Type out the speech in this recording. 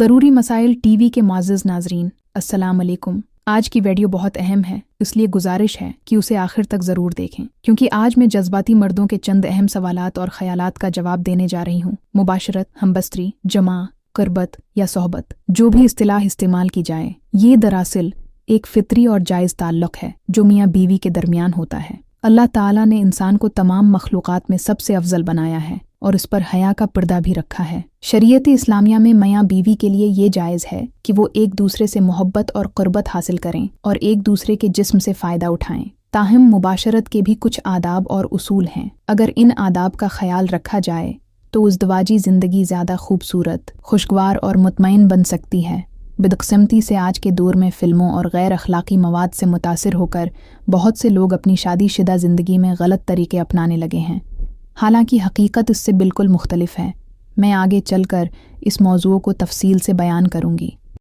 ضروری مسائل T V کے معزز ناظرین، السلام علیکم۔ آج کی ویڈیو بہت اہم ہے، اس لیے گزارش ہے کہ اسے آخر تک ضرور دیکھیں، کیونکہ آج میں جذباتی مردوں کے چند اہم سوالات اور خیالات کا جواب دینے جا رہی ہوں۔ مباشرت، ہمبستری، جمع، قربت یا صحبت، جو بھی اصطلاح استعمال کی جائے، یہ دراصل ایک فطری اور جائز تعلق ہے جو میاں بیوی کے درمیان ہوتا ہے۔ اللہ تعالیٰ نے انسان کو تمام مخلوقات میں سب سے افضل بنایا ہے اور اس پر حیا کا پردہ بھی رکھا ہے۔ شریعت اسلامیہ میں میاں بیوی کے لیے یہ جائز ہے کہ وہ ایک دوسرے سے محبت اور قربت حاصل کریں اور ایک دوسرے کے جسم سے فائدہ اٹھائیں۔ تاہم مباشرت کے بھی کچھ آداب اور اصول ہیں۔ اگر ان آداب کا خیال رکھا جائے تو ازدواجی زندگی زیادہ خوبصورت، خوشگوار اور مطمئن بن سکتی ہے۔ بدقسمتی سے آج کے دور میں فلموں اور غیر اخلاقی مواد سے متاثر ہو کر بہت سے لوگ اپنی شادی شدہ زندگی میں غلط طریقے اپنانے لگے ہیں، حالانکہ حقیقت اس سے بالکل مختلف ہے۔ میں آگے چل کر اس موضوع کو تفصیل سے بیان کروں گی۔